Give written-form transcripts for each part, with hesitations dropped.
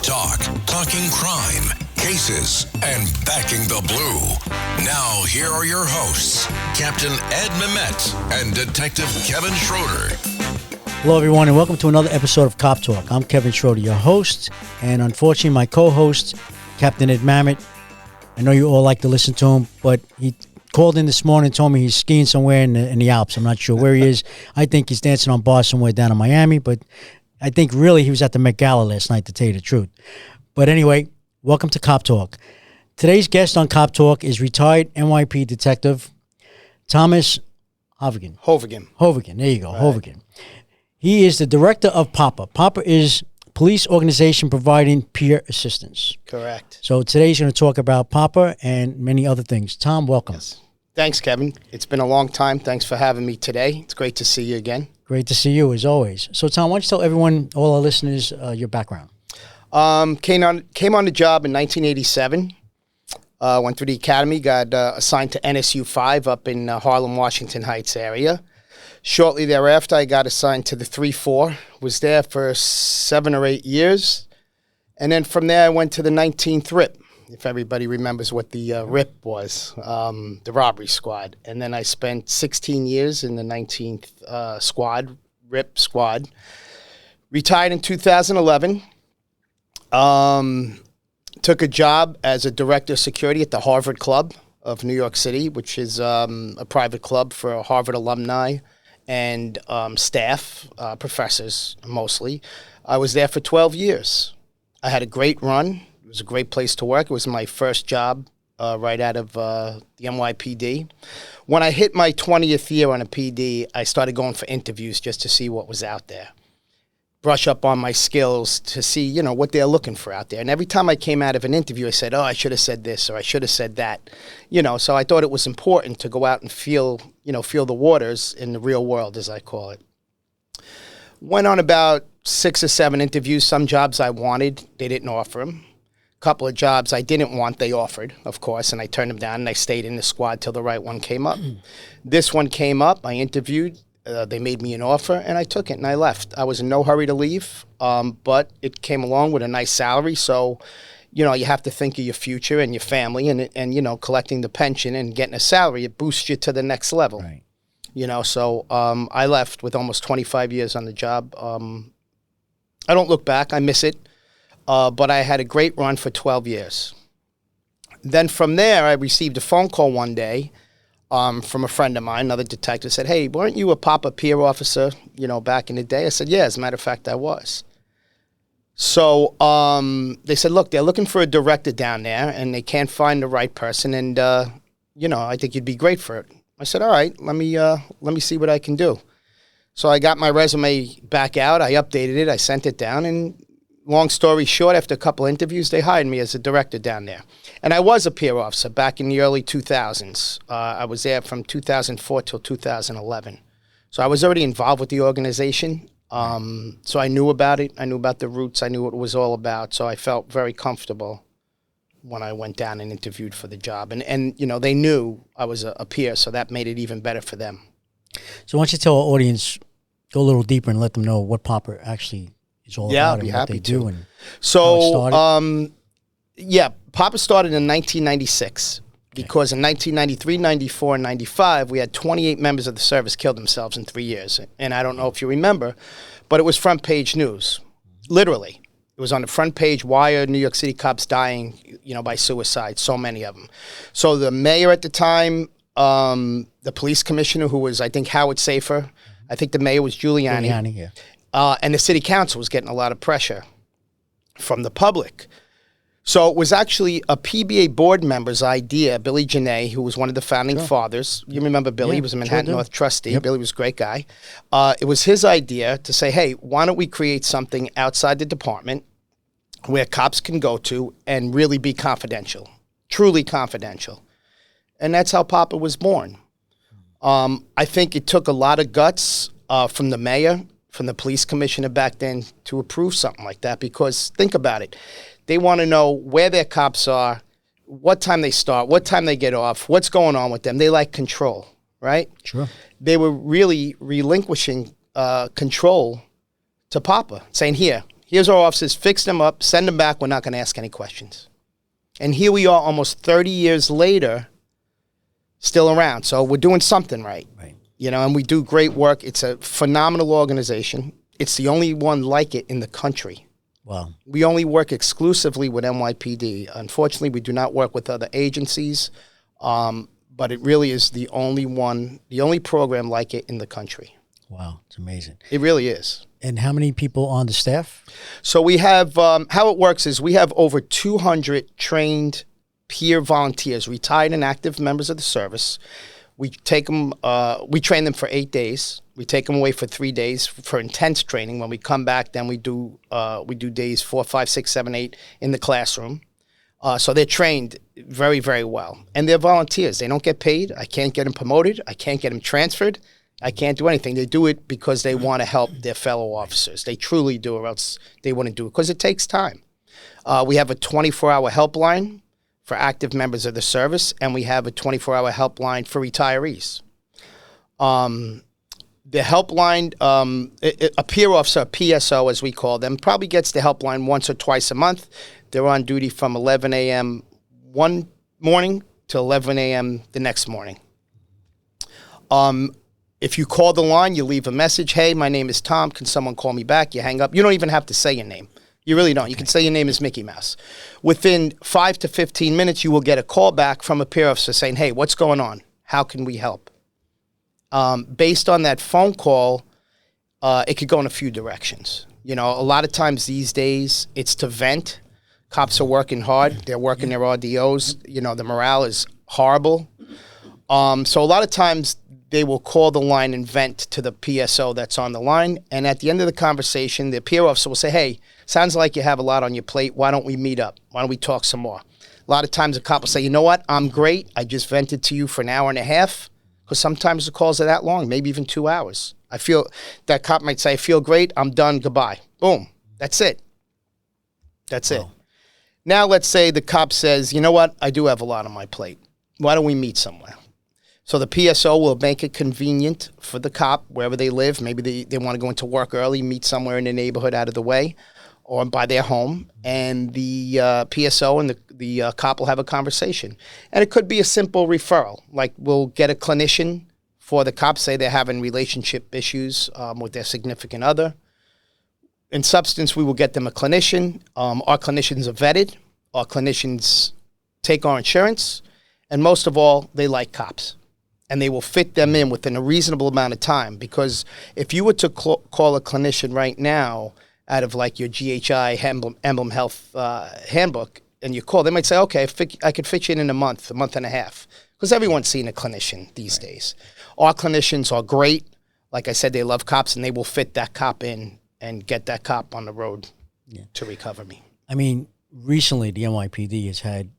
Talk, talking crime, cases, and backing the blue. Now, here are your hosts, Captain Ed Mehmet and Detective Kevin Schroeder. Hello, everyone, and welcome to another episode of Cop Talk. I'm Kevin Schroeder, your host, and unfortunately, my co-host, Captain Ed Mehmet. I know you all like to listen to him, but he called in this morning and told me he's skiing somewhere in the Alps. I'm not sure where he is. I think he's dancing on bars somewhere down in Miami, but I think really he was at the Met Gala last night, to tell you the truth. But anyway, welcome to Cop Talk. Today's guest on Cop Talk is retired NYPD Detective Thomas Hovagim. Hovagim, there you go, right. Hovagim. He is the Director of POPPA. POPPA is police organization providing peer assistance. Correct. So today he's going to talk about POPPA and many other things. Tom, welcome. Yes. Thanks, Kevin. It's been a long time. Thanks for having me today. It's great to see you again. Great to see you, as always. So, Tom, why don't you tell everyone, all our listeners, your background? Came on the job in 1987. Went through the academy, got assigned to NSU 5 up in Harlem, Washington Heights area. Shortly thereafter, I got assigned to the 3-4. Was there for 7 or 8 years. And then from there, I went to the 19th RIP, if everybody remembers what the RIP was, the robbery squad. And then I spent 16 years in the 19th squad, RIP squad. Retired in 2011. Took a job as a director of security at the Harvard Club of New York City, which is a private club for Harvard alumni and staff, professors mostly. I was there for 12 years. I had a great run. It was a great place to work. It was my first job right out of the NYPD. When I hit my 20th year on a PD, I started going for interviews just to see what was out there. Brush up on my skills to see, what they're looking for out there. And every time I came out of an interview, I said, I should have said this or I should have said that. So I thought it was important to go out and feel the waters in the real world, as I call it. Went on about 6 or 7 interviews. Some jobs I wanted, they didn't offer them. A couple of jobs I didn't want, they offered, of course, and I turned them down, and I stayed in the squad till the right one came up. This one came up, I interviewed, they made me an offer, and I took it, and I left. I was in no hurry to leave, but it came along with a nice salary, so, you have to think of your future and your family, and collecting the pension and getting a salary, it boosts you to the next level. Right. So I left with almost 25 years on the job. I don't look back. I miss it. But I had a great run for 12 years. Then from there, I received a phone call one day from a friend of mine, another detective, said, "Hey, weren't you a POPPA peer officer, back in the day?" I said, "Yeah, as a matter of fact, I was." So they said, "Look, they're looking for a director down there, and they can't find the right person, and, I think you'd be great for it." I said, "All right, let me see what I can do." So I got my resume back out. I updated it. I sent it down. And long story short, after a couple interviews, they hired me as a director down there. And I was a peer officer back in the early 2000s. I was there from 2004 till 2011. So I was already involved with the organization. So I knew about it. I knew about the roots. I knew what it was all about. So I felt very comfortable when I went down and interviewed for the job. And they knew I was a peer, so that made it even better for them. So why don't you tell our audience, go a little deeper and let them know what POPPA actually is all about and what they do and how it started? POPPA started in 1996 because in 1993, 94, and 95, we had 28 members of the service killed themselves in 3 years. And I don't know if you remember, but it was front page news, literally. It was on the front page, why are New York City cops dying, by suicide, so many of them. So the mayor at the time, the police commissioner, who was, I think, Howard Safer, I think the mayor was Giuliani, yeah. And the city council was getting a lot of pressure from the public. So it was actually a PBA board member's idea, Billy Janae, who was one of the founding fathers. You remember Billy? Yeah, he was a Manhattan North trustee. Yep. Billy was a great guy. It was his idea to say, hey, why don't we create something outside the department where cops can go to and really be confidential, truly confidential. And that's how POPPA was born. I think it took a lot of guts from the mayor, from the police commissioner back then to approve something like that, because think about it. They want to know where their cops are, what time they start, what time they get off, what's going on with them. They like control, right? Sure. They were really relinquishing control to POPPA, saying, Here's our officers, fix them up, send them back. We're not going to ask any questions. And here we are almost 30 years later, still around. So we're doing something right. Right. You know, and we do great work. It's a phenomenal organization. It's the only one like it in the country. Wow. We only work exclusively with NYPD. Unfortunately, we do not work with other agencies, but it really is the only program like it in the country. Wow, it's amazing. It really is. And how many people on the staff? So we have, how it works is we have over 200 trained peer volunteers, retired and active members of the service. We take them, we train them for 8 days. We take them away for 3 days for intense training. When we come back, then we do days 4, 5, 6, 7, 8 in the classroom. So they're trained very, very well. And they're volunteers. They don't get paid. I can't get them promoted. I can't get them transferred. I can't do anything. They do it because they want to help their fellow officers. They truly do, or else they wouldn't do it, because it takes time. We have a 24-hour helpline for active members of the service, and we have a 24-hour helpline for retirees. The helpline, a peer officer, a PSO as we call them, probably gets the helpline once or twice a month. They're on duty from 11 a.m. one morning to 11 a.m. the next morning. If you call the line, you leave a message, hey, my name is Tom, can someone call me back? You hang up. You don't even have to say your name. You really don't. You can say your name is Mickey Mouse. Within 5 to 15 minutes, you will get a call back from a peer officer saying, hey, what's going on? How can we help? Based on that phone call, it could go in a few directions. You know, a lot of times these days, it's to vent. Cops are working hard. They're working their RDOs. You know, the morale is horrible. So a lot of times they will call the line and vent to the PSO that's on the line. And at the end of the conversation, the peer officer will say, hey, sounds like you have a lot on your plate. Why don't we meet up? Why don't we talk some more? A lot of times a cop will say, you know what? I'm great. I just vented to you for an hour and a half. Because sometimes the calls are that long, maybe even 2 hours. That cop might say, I feel great. I'm done. Goodbye. Boom. That's it. That's it. Now let's say the cop says, you know what? I do have a lot on my plate. Why don't we meet somewhere? So the PSO will make it convenient for the cop, wherever they live. Maybe they want to go into work early, meet somewhere in the neighborhood out of the way, or by their home. And the PSO and the cop will have a conversation. And it could be a simple referral. Like we'll get a clinician for the cops, say they're having relationship issues with their significant other. In substance, we will get them a clinician. Our clinicians are vetted. Our clinicians take our insurance. And most of all, they like cops. And they will fit them in within a reasonable amount of time. Because if you were to call a clinician right now out of like your GHI Emblem Health handbook, and you call, they might say, okay, I could fit you in a month and a half. Because everyone's seeing a clinician these days. Our clinicians are great. Like I said, they love cops, and they will fit that cop in and get that cop on the road to recover me. I mean, recently the NYPD has had,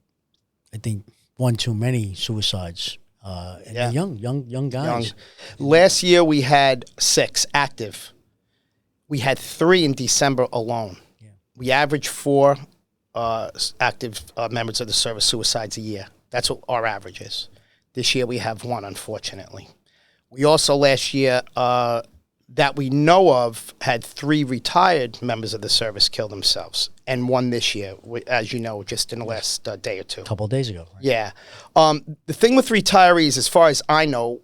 I think, one too many suicides. And they're young guys. Last year we had 6 active. We had 3 in December alone. Yeah. We average 4 active members of the service suicides a year. That's what our average is. This year we have 1, unfortunately. We also last year, that we know of, had 3 retired members of the service kill themselves, and 1 this year, as you know, just in the last day or 2. A couple of days ago. Right? Yeah. The thing with retirees, as far as I know,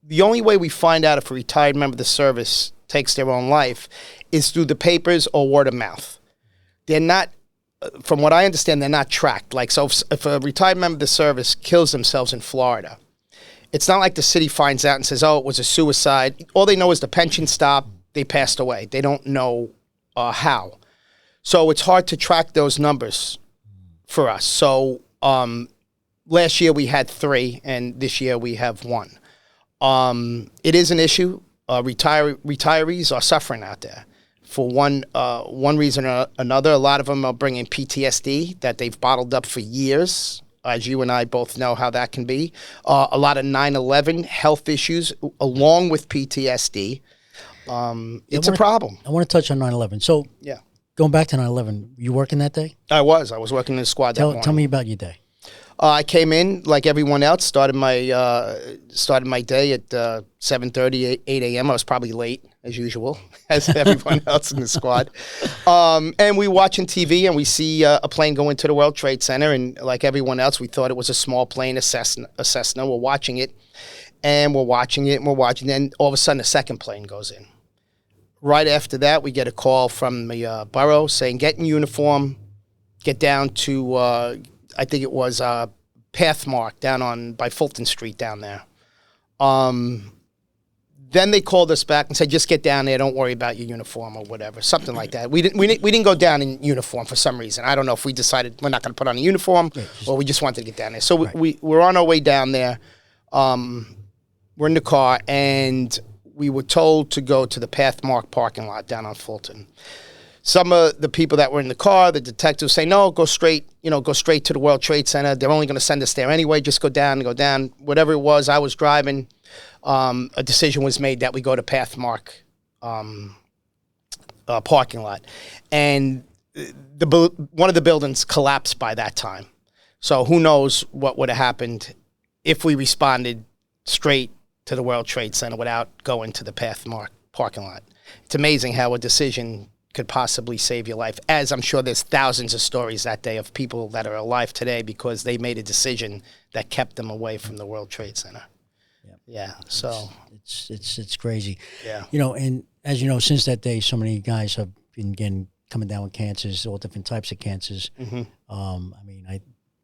the only way we find out if a retired member of the service takes their own life is through the papers or word of mouth. They're not, from what I understand, they're not tracked. Like, so if a retired member of the service kills themselves in Florida, it's not like the city finds out and says, oh, it was a suicide. All they know is the pension stopped, they passed away. They don't know how. So it's hard to track those numbers for us. So last year we had 3, and this year we have 1. It is an issue. Retirees are suffering out there. For one reason or another, a lot of them are bringing PTSD that they've bottled up for years. As you and I both know how that can be. A lot of 9/11 health issues along with PTSD. It's a problem. I want to touch on 9/11. So going back to 9/11, you working that day? I was working in the squad that morning. Tell me about your day. I came in like everyone else. Started my day at 7:30, 8 a.m. I was probably late as usual, as everyone else in the squad. And we watching TV and we see a plane go into the World Trade Center. And like everyone else, we thought it was a small plane, a Cessna. We're watching it, and we're watching it, and we're watching it. And all of a sudden, a second plane goes in. Right after that, we get a call from the borough saying, "Get in uniform, get down to." I think it was Pathmark down by Fulton Street down there. Then they called us back and said, "Just get down there. Don't worry about your uniform or whatever," something like that. We didn't go down in uniform for some reason. I don't know if we decided we're not going to put on a uniform or we just wanted to get down there. So we're on our way down there. We're in the car and we were told to go to the Pathmark parking lot down on Fulton. Some of the people that were in the car, the detectives say, "No, go straight to the World Trade Center. They're only going to send us there anyway. Just go down. Whatever it was, I was driving. A decision was made that we go to Pathmark parking lot. And one of the buildings collapsed by that time. So who knows what would have happened if we responded straight to the World Trade Center without going to the Pathmark parking lot. It's amazing how a decision could possibly save your life, as I'm sure there's thousands of stories that day of people that are alive today because they made a decision that kept them away from the World Trade Center. Yeah, so it's crazy. Yeah. And as you know, since that day, so many guys have been coming down with cancers, all different types of cancers. Mm-hmm.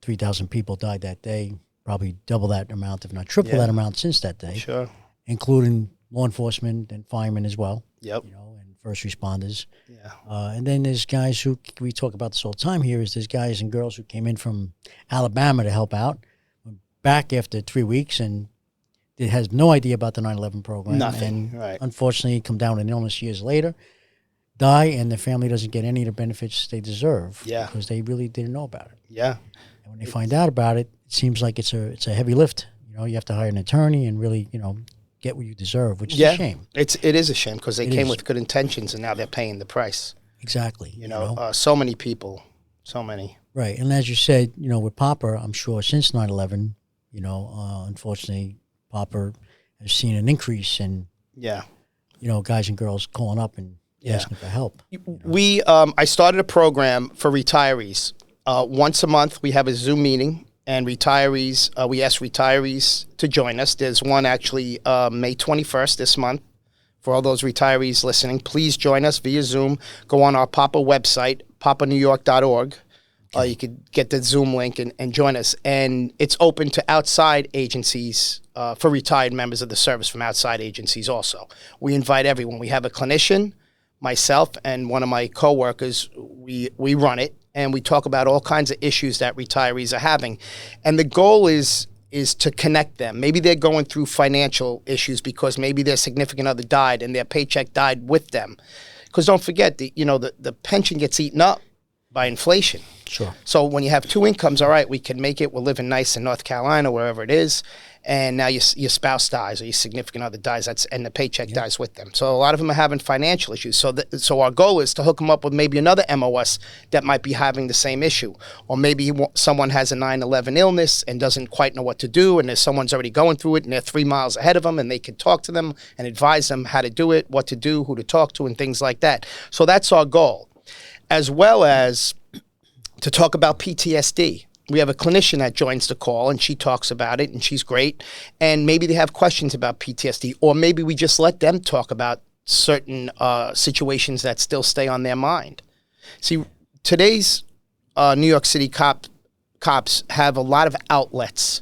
3,000 people died that day, probably double that amount, if not triple that amount since that day. Sure. Including law enforcement and firemen as well. Yep. And first responders. Yeah. And then there's guys who, we talk about this all the time here, there's guys and girls who came in from Alabama to help out, went back after 3 weeks and it has no idea about the 9/11 program. Nothing, and right. Unfortunately, come down with an illness years later, die, and the family doesn't get any of the benefits they deserve. Yeah. Because they really didn't know about it. Yeah. And when they find out about it, it seems like it's a heavy lift. You have to hire an attorney and really, get what you deserve, which is a shame. It is a shame because they came with good intentions and now they're paying the price. Exactly. So many people, so many. Right. And as you said, with POPPA, I'm sure since 9/11, unfortunately, POPPA has seen an increase in, guys and girls calling up and asking for help. I started a program for retirees. Once a month, we have a Zoom meeting, and retirees, we ask retirees to join us. There's one actually May 21st this month. For all those retirees listening, please join us via Zoom. Go on our POPPA website, poppanewyork.org. You could get the Zoom link and join us. And it's open to outside agencies for retired members of the service from outside agencies also. We invite everyone. We have a clinician, myself, and one of my coworkers. We run it, and we talk about all kinds of issues that retirees are having. And the goal is to connect them. Maybe they're going through financial issues because maybe their significant other died and their paycheck died with them. Because don't forget, the pension gets eaten up by inflation. Sure. So when you have two incomes, all right, we can make it. We're living nice in North Carolina, wherever it is, and now your spouse dies or your significant other dies, and the paycheck dies with them. So a lot of them are having financial issues. So our goal is to hook them up with maybe another MOS that might be having the same issue, or maybe someone has a 9/11 illness and doesn't quite know what to do, and there's someone's already going through it, and they're 3 miles ahead of them, and they can talk to them and advise them how to do it, what to do, who to talk to, and things like that. So that's our goal, as well as to talk about PTSD. We have a clinician that joins the call, and she talks about it, and she's great. And maybe they have questions about PTSD, or maybe we just let them talk about certain situations that still stay on their mind. See, today's New York City cops have a lot of outlets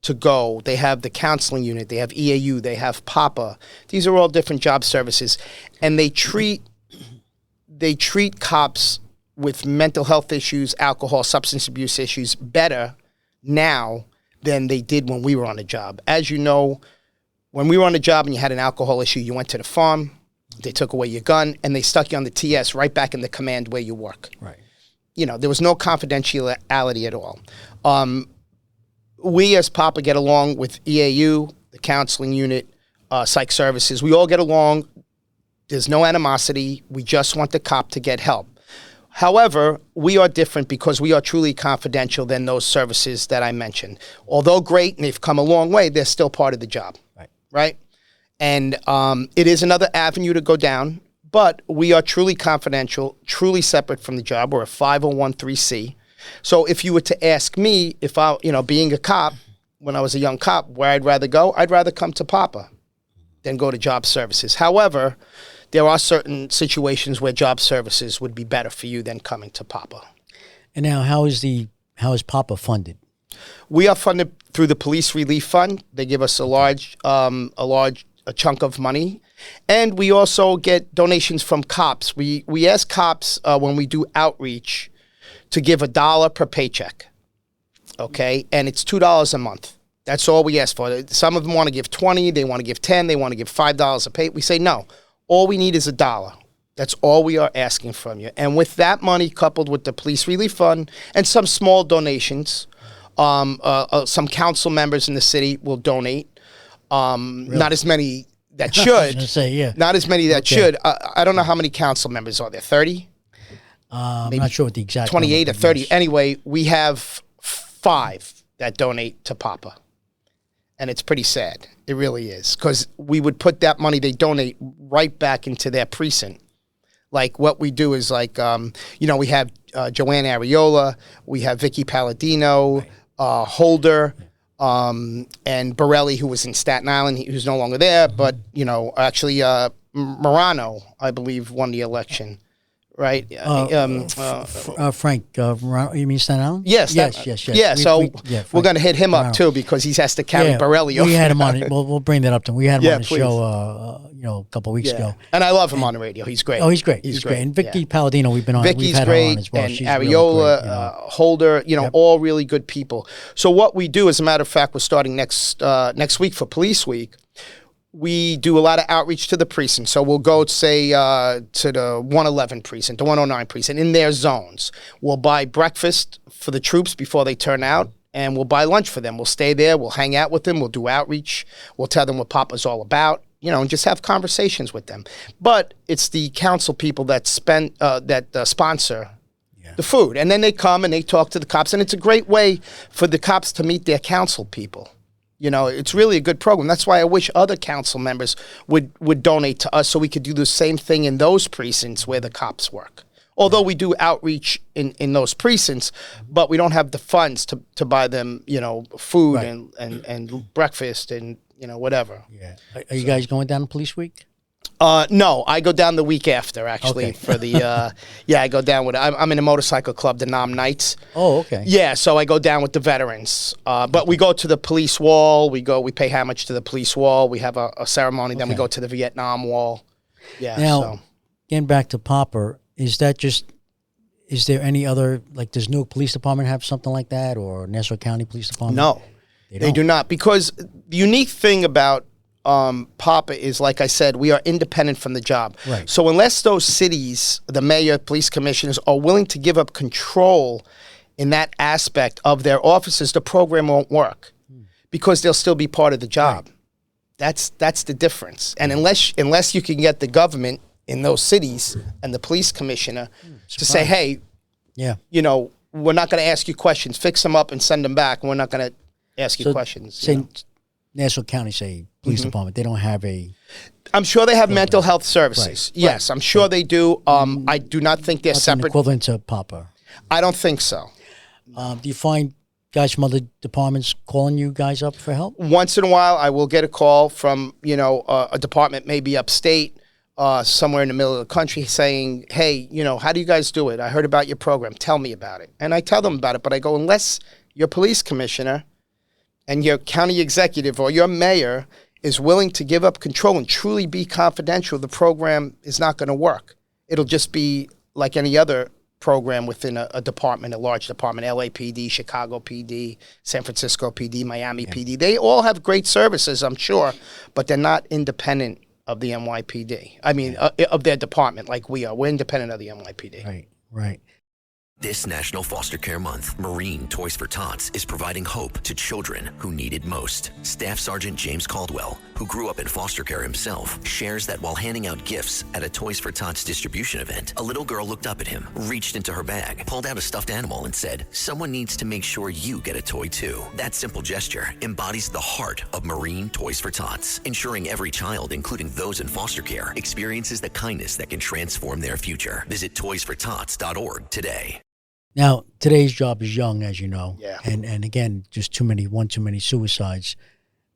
to go. They have the counseling unit, they have EAU, they have POPPA. These are all different job services, and they treat cops with mental health issues, alcohol, substance abuse issues better now than they did when we were on the job. As you know, when we were on the job and you had an alcohol issue, you went to the farm, they took away your gun, and they stuck you on the TS right back in the command where you work. Right. There was no confidentiality at all. We as POPPA get along with EAU, the counseling unit, psych services. We all get along. There's no animosity. We just want the cop to get help. However, we are different because we are truly confidential than those services that I mentioned. Although great and they've come a long way, they're still part of the job. Right? And it is another avenue to go down, but we are truly confidential, truly separate from the job. We're a 501(c)(3). So if you were to ask me if I, being a cop, when I was a young cop, where I'd rather go, I'd rather come to POPPA than go to job services. However, there are certain situations where job services would be better for you than coming to POPPA. And now, how is POPPA funded? We are funded through the Police Relief Fund. They give us a large chunk of money, and we also get donations from cops. We ask cops when we do outreach to give $1 per paycheck. Okay, and it's $2 a month. That's all we ask for. Some of them want to give 20, they want to give 10, they want to give $5 a pay. We say no. All we need is $1. That's all we are asking from you. And with that money, coupled with the Police Relief Fund and some small donations, some council members in the city will donate. Really? Not as many that should. I was gonna say, yeah. Not as many that should. I don't know how many council members are there. 30? I'm not sure what the exact 28 number, or 30. Yes. Anyway, we have 5 that donate to POPPA. And it's pretty sad. It really is. Because we would put that money they donate right back into their precinct. Like what we do is like, we have Joanne Areola, we have Vicky Palladino, Holder, and Borelli, who was in Staten Island, who's no longer there. But, actually Morano, I believe, won the election. Right? Frank, you mean Staten Island? Yes. Yes. Yeah, we're going to hit him up, too, because he has to carry Borelli over. We had him on it. We'll bring that up to him. We had him on the show a couple of weeks ago. And I love him on the radio. He's great. Oh, he's great. He's great. And Vicky Palladino, we've had Vicky's her great, on as well. and She's Areola, really great, Holder, all really good people. So what we do, as a matter of fact, we're starting next week for Police Week. We do a lot of outreach to the precinct. So we'll go, say, to the 111 precinct, the 109 precinct, in their zones. We'll buy breakfast for the troops before they turn out, and we'll buy lunch for them. We'll stay there. We'll hang out with them. We'll do outreach. We'll tell them what POPPA's all about, and just have conversations with them. But it's the council people that sponsor the food. And then they come and they talk to the cops, and it's a great way for the cops to meet their council people. It's really a good program. That's why I wish other council members would donate to us so we could do the same thing in those precincts where the cops work. Although we do outreach in those precincts, but we don't have the funds to buy them, food and breakfast and, whatever. Yeah. Are you guys going down to Police Week? No, I go down the week after, actually, for the, I go down with, I'm in a motorcycle club, the Nam Knights. Oh, okay. Yeah, so I go down with the veterans. But we go to the police wall, we pay homage to the police wall, we have a ceremony, then we go to the Vietnam Wall. Yeah. Now, getting back to POPPA, is there any other, like, does Newark Police Department have something like that, or Nassau County Police Department? No, they do not, because the unique thing about POPPA is, like I said, we are independent from the job. Right. So unless those cities, the mayor, police commissioners, are willing to give up control in that aspect of their offices, the program won't work because they'll still be part of the job. Right. That's the difference. And unless you can get the government in those cities and the police commissioner to say, hey, we're not going to ask you questions, fix them up and send them back. We're not going to ask you questions. Say Nassau County, say, police department, they don't have a... I'm sure they have mental health services. Right. Yes, I'm sure they do. I do not think they're separate. Equivalent to POPPA. I don't think so. Do you find guys from other departments calling you guys up for help? Once in a while, I will get a call from, a department maybe upstate, somewhere in the middle of the country saying, hey, how do you guys do it? I heard about your program. Tell me about it. And I tell them about it, but I go, unless your police commissioner and your county executive or your mayor is willing to give up control and truly be confidential, the program is not going to work. It'll just be like any other program within a department, a large department, LAPD, Chicago PD, San Francisco PD, Miami PD. They all have great services, I'm sure, but they're not independent of the NYPD. I mean, of their department like we are. We're independent of the NYPD. Right. This National Foster Care Month, Marine Toys for Tots is providing hope to children who need it most. Staff Sergeant James Caldwell, who grew up in foster care himself, shares that while handing out gifts at a Toys for Tots distribution event, a little girl looked up at him, reached into her bag, pulled out a stuffed animal and said, "Someone needs to make sure you get a toy too." That simple gesture embodies the heart of Marine Toys for Tots, ensuring every child, including those in foster care, experiences the kindness that can transform their future. Visit toysfortots.org today. Now, today's job is young, as you know. Yeah. And again, just too many suicides.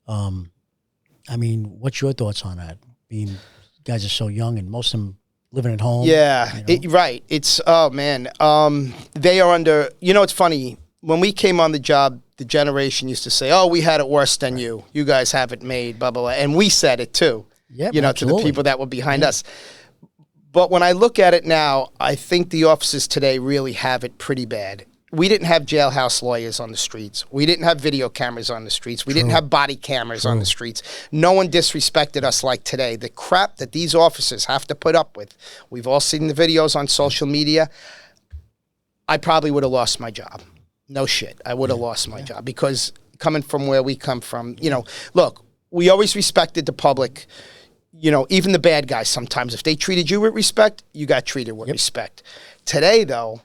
I mean, what's your thoughts on that? Being guys are so young and most of them living at home. Yeah, you know? right. It's, oh, man. They are under, it's funny. When we came on the job, the generation used to say, "Oh, we had it worse than you. You guys have it made, blah, blah, blah." And we said it too, Yeah, to the people that were behind us. But when I look at it now, I think the officers today really have it pretty bad. We didn't have jailhouse lawyers on the streets. We didn't have video cameras on the streets. We didn't have body cameras on the streets. No one disrespected us like today. The crap that these officers have to put up with, we've all seen the videos on social media. I probably would have lost my job. No shit. I would have lost my job because coming from where we come from, look, we always respected the public. Even the bad guys sometimes, if they treated you with respect, you got treated with respect. Today, though,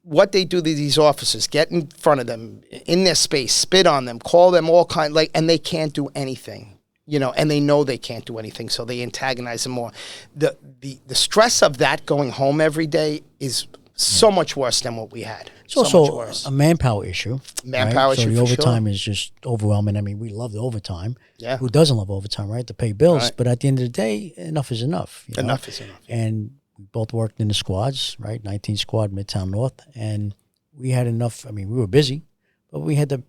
what they do to these officers, get in front of them, in their space, spit on them, call them all and they can't do anything, and they know they can't do anything, so they antagonize them more. The stress of that going home every day is so much worse than what we had. It's also a manpower issue. Manpower issue, so the for overtime sure. is just overwhelming. I mean, we love the overtime. Yeah. Who doesn't love overtime, right? To pay bills. Right. But at the end of the day, enough is enough. Enough is enough. And we both worked in the squads, right? 19 squad, Midtown North. And we had enough. I mean, we were busy, but we had the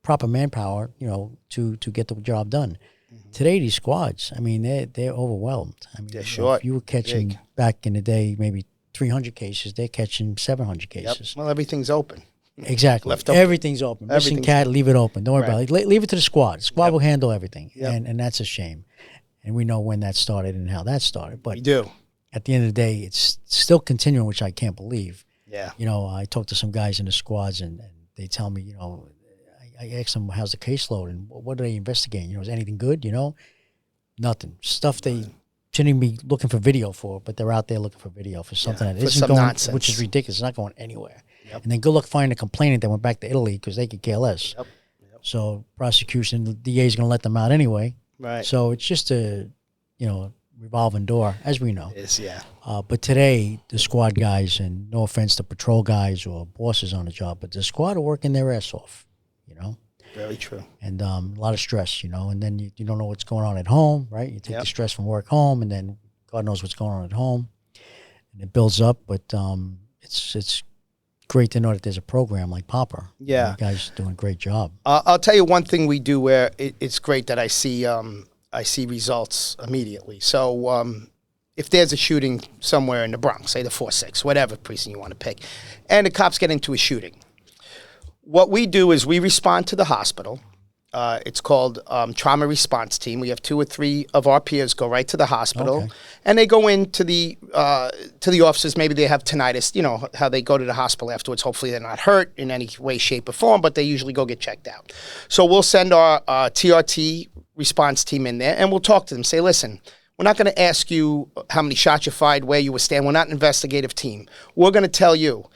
proper manpower, to get the job done. Mm-hmm. Today, these squads, I mean, they're overwhelmed. I mean, they're short. If you were catching back in the day, maybe 300 cases, they're catching 700 cases. Yep. Well, everything's open. Exactly. Left open. Everything's open. Missing cat, leave it open. Don't worry about it. Leave it to the squad. The squad will handle everything. Yep. And that's a shame. And we know when that started and how that started. But We do. at the end of the day, it's still continuing, which I can't believe. Yeah. I talked to some guys in the squads and they tell me, I asked them, how's the caseload and what are they investigating? Is anything good? Nothing. Stuff they shouldn't be looking for video for, but they're out there looking for video for something that isn't going, nonsense. which is ridiculous. It's not going anywhere. Yep. And then good luck finding a complainant that went back to Italy because they could care less. Yep. So prosecution, the DA is going to let them out anyway. Right. So it's just a, revolving door, as we know. It is, yeah. But today, the squad guys, and no offense to patrol guys or bosses on the job, but the squad are working their ass off, Very true. And a lot of stress, and then you don't know what's going on at home, right? You take the stress from work home, and then God knows what's going on at home, and it builds up. But it's great to know that there's a program like POPPA. Yeah. You guys are doing a great job. I'll tell you one thing we do where it's great that I see results immediately. So if there's a shooting somewhere in the Bronx, say the 4-6, whatever precinct you want to pick, and the cops get into a shooting, what we do is we respond to the hospital. It's called Trauma Response Team. We have 2 or 3 of our peers go right to the hospital, and they go into the offices. Maybe they have tinnitus. How they go to the hospital afterwards. Hopefully they're not hurt in any way, shape, or form, but they usually go get checked out. So we'll send our TRT response team in there, and we'll talk to them. Say, listen, we're not going to ask you how many shots you fired, where you were standing. We're not an investigative team. We're going to tell you,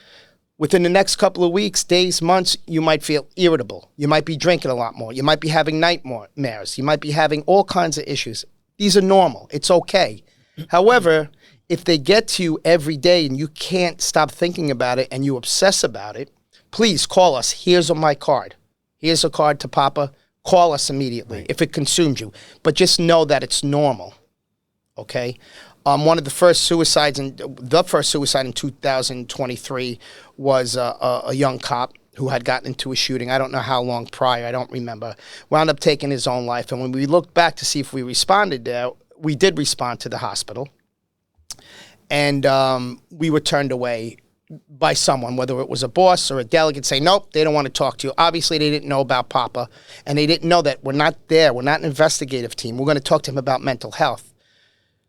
within the next couple of weeks, days, months, you might feel irritable. You might be drinking a lot more. You might be having nightmares. You might be having all kinds of issues. These are normal. It's okay. However, if they get to you every day and you can't stop thinking about it and you obsess about it, please call us. Here's my card. Here's a card to POPPA. Call us immediately if it consumes you. But just know that it's normal, okay? One of the first suicides, the first suicide in 2023 was a young cop who had gotten into a shooting. I don't know how long prior. I don't remember. Wound up taking his own life. And when we looked back to see if we responded there, we did respond to the hospital. And we were turned away by someone, whether it was a boss or a delegate, say, nope, they don't want to talk to you. Obviously, they didn't know about POPPA, and they didn't know that we're not there. We're not an investigative team. We're going to talk to him about mental health.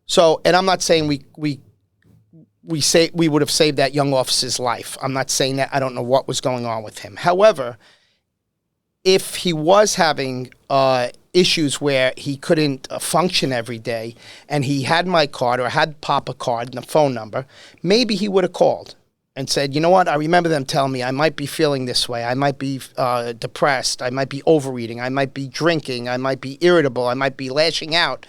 So, and I'm not saying we we would have saved that young officer's life. I'm not saying that. I don't know what was going on with him. However, if he was having issues where he couldn't function every day, and he had my card or had POPPA card and the phone number, maybe he would have called and said, you know what, I remember them telling me I might be feeling this way. I might be depressed. I might be overeating. I might be drinking. I might be irritable. I might be lashing out.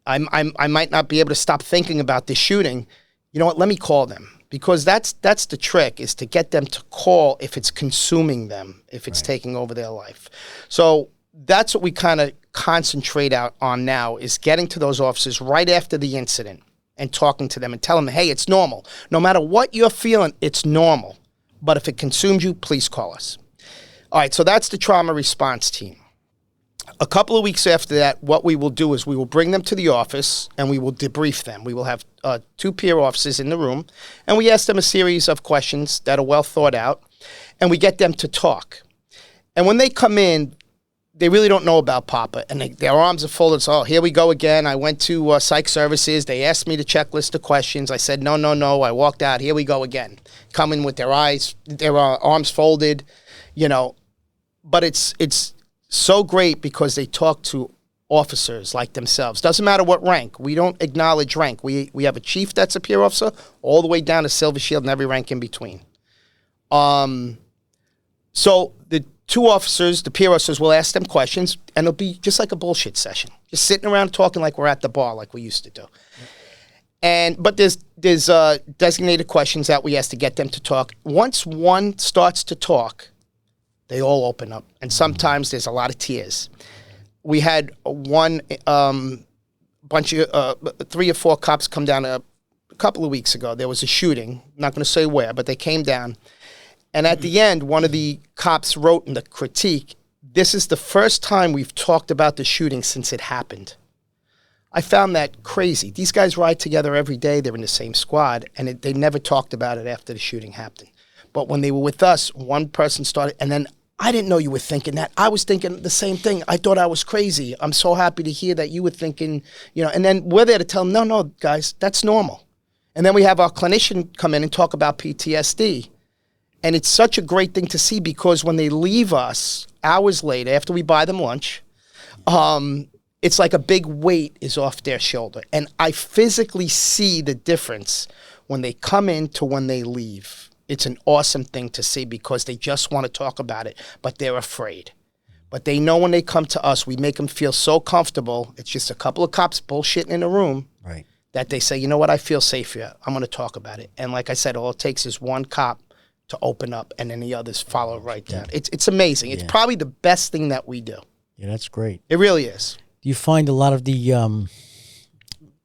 I might not be able to stop thinking about this shooting. You know what, let me call them. Because that's the trick, is to get them to call if it's consuming them, if it's taking over their life. So that's what we kind of concentrate out on now, is getting to those officers right after the incident and talking to them and telling them, hey, it's normal. No matter what you're feeling, it's normal. But if it consumes you, please call us. All right, so that's the trauma response team. A couple of weeks after that, what we will do is we will bring them to the office and we will debrief them. We will have 2 peer officers in the room, and we ask them a series of questions that are well thought out, and we get them to talk. And when they come in, they really don't know about POPPA, and their arms are folded. So, here we go again. I went to psych services. They asked me to checklist the questions. I said, no. I walked out. Here we go again. Coming with their arms folded, But it's so great because they talk to officers like themselves. Doesn't matter what rank. We don't acknowledge rank. We have a chief that's a peer officer, all the way down to Silver Shield and every rank in between. So the 2 officers, the peer officers, will ask them questions, and it'll be just like a bullshit session. Just sitting around talking like we're at the bar, like we used to do. But there's designated questions that we ask to get them to talk. Once one starts to talk, they all open up, and sometimes there's a lot of tears. We had one bunch of 3 or 4 cops come down a couple of weeks ago. There was a shooting. I'm not going to say where, but they came down. And at the end, one of the cops wrote in the critique, this is the first time we've talked about the shooting since it happened. I found that crazy. These guys ride together every day. They're in the same squad, and they never talked about it after the shooting happened. But when they were with us, one person started, and then, I didn't know you were thinking that. I was thinking the same thing. I thought I was crazy. I'm so happy to hear that you were thinking, and then we're there to tell them, no, guys, that's normal. And then we have our clinician come in and talk about PTSD. And it's such a great thing to see, because when they leave us hours later, after we buy them lunch, it's like a big weight is off their shoulder. And I physically see the difference when they come in to when they leave. It's an awesome thing to see, because they just want to talk about it, but they're afraid. But they know when they come to us, we make them feel so comfortable. It's just a couple of cops bullshitting in a room, right, that they say, you know what, I feel safe here. I'm going to talk about it. And like I said, all it takes is one cop to open up, and then the others follow right down. It's amazing. It's probably the best thing that we do. Yeah, that's great. It really is. Do you find a lot of the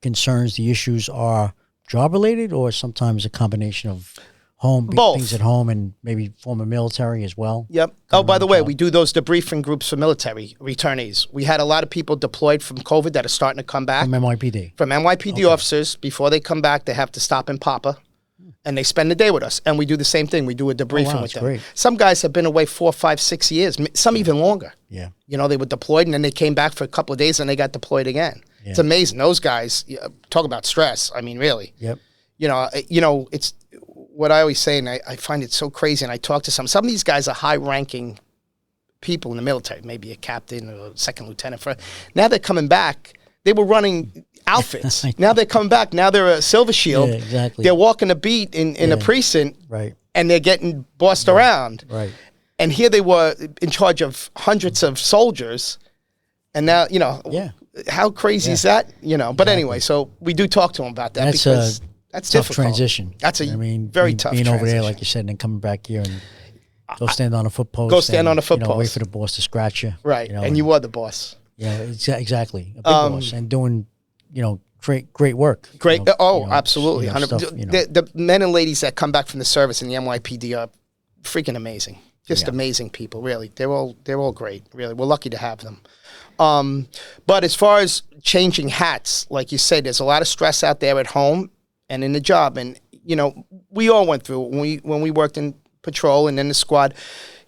concerns, the issues are job-related, or sometimes a combination of both things at home and maybe former military as well? Yep. Oh, by the way, we do those debriefing groups for military returnees. We had a lot of people deployed from COVID that are starting to come back. From NYPD? From NYPD officers. Before they come back, they have to stop in POPPA, and they spend the day with us. And we do the same thing. We do a debriefing with them. Great. Some guys have been away 4, 5, 6 years, some even longer. Yeah. They were deployed, and then they came back for a couple of days, and they got deployed again. Yeah. It's amazing. Those guys, talk about stress. I mean, really. Yep. It's what I always say, and I find it so crazy, and I talk to some of these guys are high-ranking people in the military, maybe a captain or a second lieutenant. Now they're coming back. They were running outfits. Now they're coming back. Now they're a Silver Shield. Yeah, exactly. They're walking a beat in a precinct, right, and they're getting bossed around. Right. And here they were in charge of hundreds of soldiers, and now, how crazy is that? But exactly. Anyway, so we do talk to them about that, because that's tough difficult. Transition. That's very tough being transition. Over there, like you said, and then coming back here and go stand on a foot post. Go stand on a foot post. Wait for the boss to scratch you. Right, and you are the boss. Yeah, exactly. A big boss, and doing, great work. Great. Absolutely. The men and ladies that come back from the service in the NYPD are freaking amazing. Just amazing people, really. They're all great, really. We're lucky to have them. But as far as changing hats, like you said, there's a lot of stress out there at home and in the job. And, we all went through it when we worked in patrol and in the squad.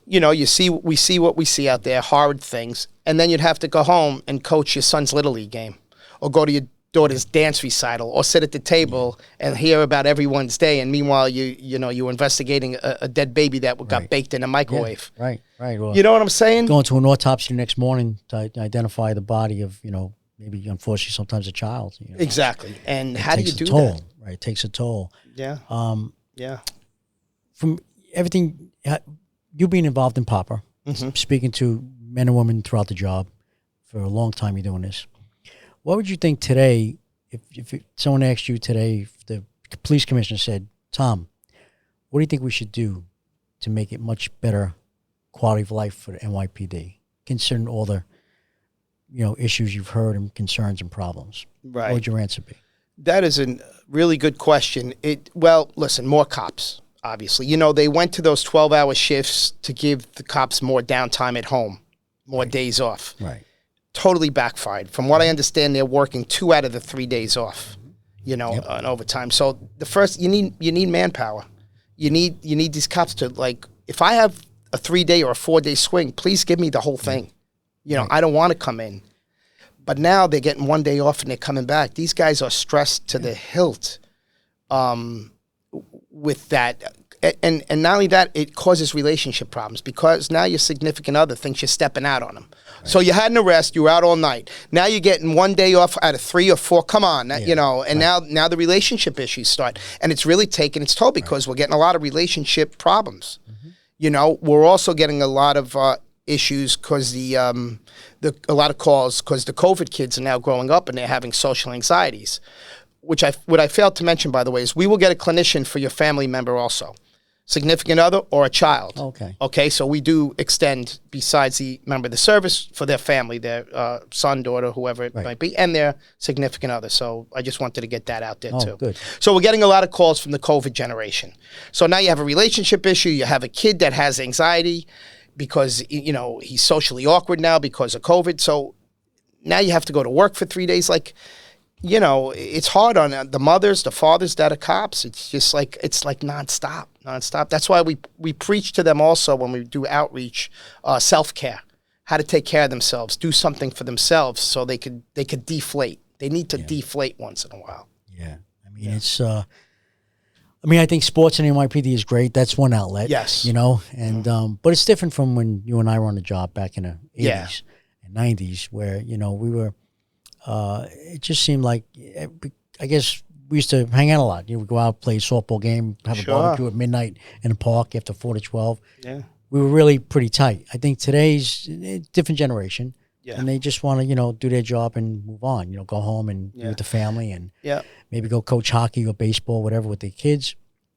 We see what we see out there, horrid things. And then you'd have to go home and coach your son's Little League game, or go to your daughter's dance recital, or sit at the table and hear about everyone's day, and meanwhile you're investigating a dead baby that got baked in a microwave. Yeah, right. Well, you know what I'm saying? Going to an autopsy the next morning to identify the body of, maybe unfortunately sometimes a child. Exactly. And it how do you takes do a toll, that? right? It takes a toll. Yeah. Yeah. From everything, you being involved in POPPA, speaking to men and women throughout the job for a long time, you're doing this. What would you think today, if someone asked you today, if the police commissioner said, Tom, what do you think we should do to make it much better quality of life for the NYPD, considering all the issues you've heard and concerns and problems? Right. What would your answer be? That is a really good question. Well, listen, more cops, obviously. They went to those 12-hour shifts to give the cops more downtime at home, more days off. Right. Totally backfired. From what I understand, they're working 2 out of the 3 days off, on overtime. So the first, you need manpower. You need these cops to, if I have a 3-day or a 4-day swing, please give me the whole thing. I don't want to come in. But now they're getting 1 day off and they're coming back. These guys are stressed to the hilt with that. And not only that, it causes relationship problems because now your significant other thinks you're stepping out on them. Right. So you had an arrest, you were out all night. Now you're getting 1 day off out of 3 or 4. Come on, and now the relationship issues start. And it's really taking its toll because we're getting a lot of relationship problems. We're also getting a lot of issues because a lot of calls because the COVID kids are now growing up and they're having social anxieties. What I failed to mention, by the way, is we will get a clinician for your family member also. Significant other or a child. Okay, so we do extend, besides the member of the service, for their family, their son, daughter, whoever it might be, and their significant other. So I just wanted to get that out there too. Good. So we're getting a lot of calls from the COVID generation. So now you have a relationship issue. You have a kid that has anxiety because he's socially awkward now because of COVID. So now you have to go to work for 3 days. It's hard on the mothers, the fathers that are cops. It's just it's nonstop. That's why we preach to them also when we do outreach, self-care, how to take care of themselves, do something for themselves so they could deflate. They need to deflate once in a while. Yeah. I mean, it's, I think sports in NYPD is great. That's one outlet. Yes. And, but it's different from when you and I were on the job back in the 80s and 90s where, we were, it just seemed like, I guess we used to hang out a lot. We'd go out, play a softball game, have a barbecue at midnight in a park after 4 to 12. Yeah. We were really pretty tight. I think today's a different generation. Yeah. And they just want to, do their job and move on, go home and be with the family and maybe go coach hockey or baseball, whatever, with their kids.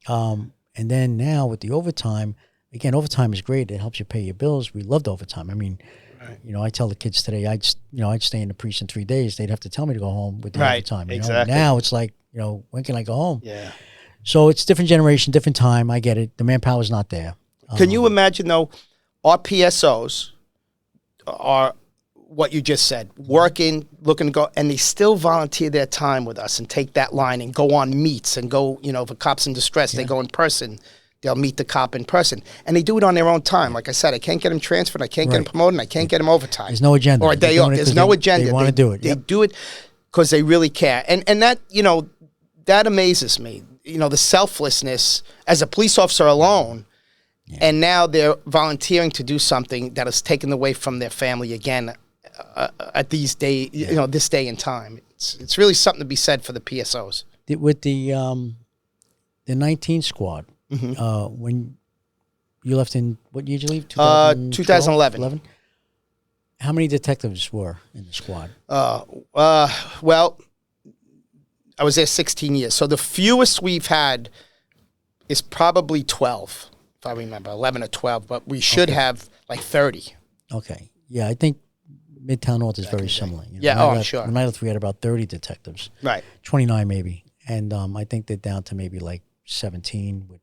And then now with the overtime, again, overtime is great. It helps you pay your bills. We loved overtime. I mean, I tell the kids today, I'd stay in the precinct 3 days. They'd have to tell me to go home with the overtime. Exactly. Now it's like, when can I go home? Yeah. So it's different generation, different time. I get it. The manpower's not there. Can you imagine, though, our PSOs are what you just said, working, looking to go, and they still volunteer their time with us and take that line and go on meets and go, if a cop's in distress, they go in person. They'll meet the cop in person. And they do it on their own time. Like I said, I can't get them transferred. I can't get them promoted. I can't get them overtime. There's no agenda. Or a day off. There's no agenda. They want to do it. They do it because they really care. And that, that amazes me. The selflessness as a police officer alone. Yeah. And now they're volunteering to do something that is taken away from their family again at these day, this day and time. It's really something to be said for the PSOs. With the 19 squad, when you left in, what year did you leave? 2011. How many detectives were in the squad? Well, I was there 16 years. So the fewest we've had is probably 12, if I remember, 11 or 12. But we should have like 30. Okay. Yeah, I think Midtown North is very similar. Sure. When I left, we had about 30 detectives. Right. 29 maybe. And I think they're down to maybe like 17 with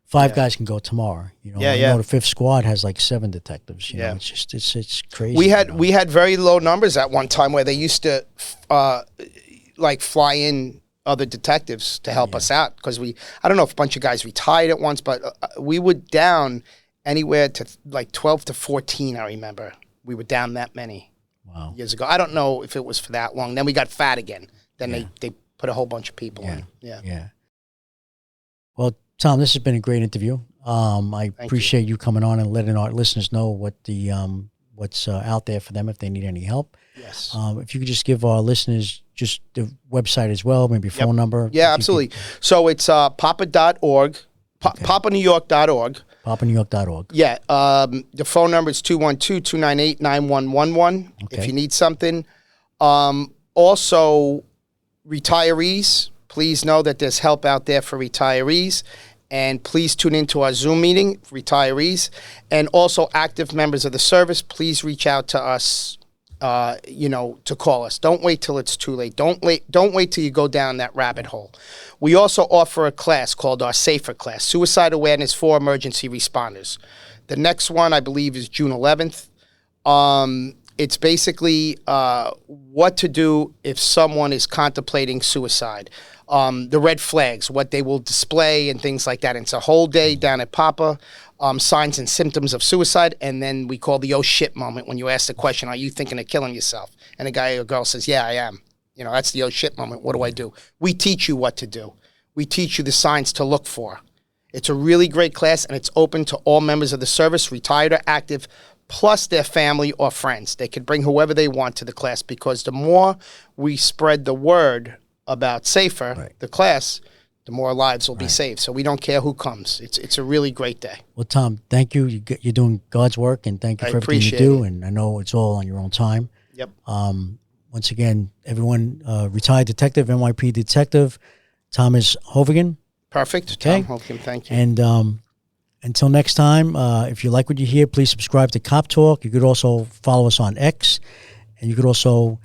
5 guys can go tomorrow. The 5th squad has like 7 detectives. You know, it's just it's crazy. We had very low numbers at one time where they used to fly in other detectives to help us out because I don't know if a bunch of guys retired at once, but we were down anywhere to like 12 to 14. I remember we were down that many. Wow. years ago. I don't know if it was for that long. Then we got fat again. Then they put a whole bunch of people in. Yeah. Well, Tom, this has been a great interview. I appreciate you coming on and letting our listeners know what the what's out there for them if they need any help. Yes. If you could just give our listeners just the website as well, maybe phone number. Yeah, absolutely. So it's poppa.org, poppanewyork.org. poppanewyork.org. Yeah. The phone number is 212-298-9111 if you need something. Also, retirees, please know that there's help out there for retirees. And please tune into our Zoom meeting, retirees. And also active members of the service, please reach out to us, to call us. Don't wait till it's too late. Don't wait till you go down that rabbit hole. We also offer a class called our SAFER class, Suicide Awareness for Emergency Responders. The next one, I believe, is June 11th. It's basically what to do if someone is contemplating suicide. The red flags, what they will display and things like that. And it's a whole day down at POPPA, signs and symptoms of suicide. And then we call the oh shit moment when you ask the question, are you thinking of killing yourself? And a guy or girl says, yeah, I am. That's the oh shit moment. What do I do? We teach you what to do. We teach you the signs to look for. It's a really great class, and it's open to all members of the service, retired or active, plus their family or friends. They can bring whoever they want to the class, because the more we spread the word about SAFER, the class, the more lives will be saved. So we don't care who comes. It's a really great day. Well, Tom, thank you. You're doing God's work, and thank you for everything you do. And I know it's all on your own time. Yep. Once again, everyone, retired detective, NYPD Detective Thomas Hovagim. Perfect. Okay. Tom Hovagim, thank you. And until next time, if you like what you hear, please subscribe to Cop Talk. You could also follow us on X, and you could also,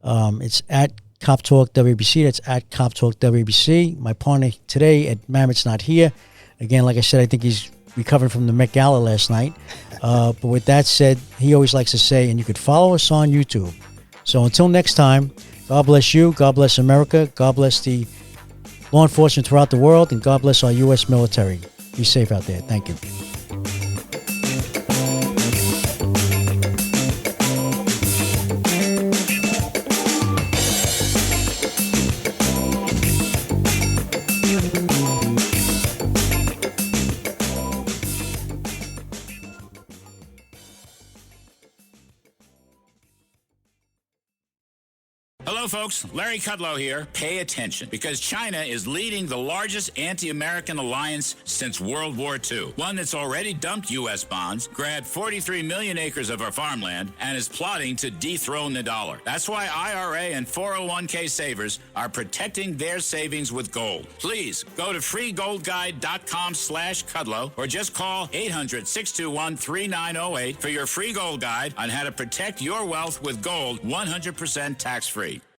it's at Cop Talk WBC. That's at Cop Talk WBC. My partner today, Ed Mamet's not here. Again, like I said, I think he's recovering from the Met Gala last night. But with that said, he always likes to say, and you could follow us on YouTube. So until next time, God bless you, God bless America, God bless the law enforcement throughout the world, and God bless our U.S. military. Be safe out there. Thank you. Hello, folks. Larry Kudlow here. Pay attention, because China is leading the largest anti-American alliance since World War II. One that's already dumped U.S. bonds, grabbed 43 million acres of our farmland, and is plotting to dethrone the dollar. That's why IRA and 401k savers are protecting their savings with gold. Please go to freegoldguide.com/Kudlow or just call 800-621-3908 for your free gold guide on how to protect your wealth with gold 100% tax-free.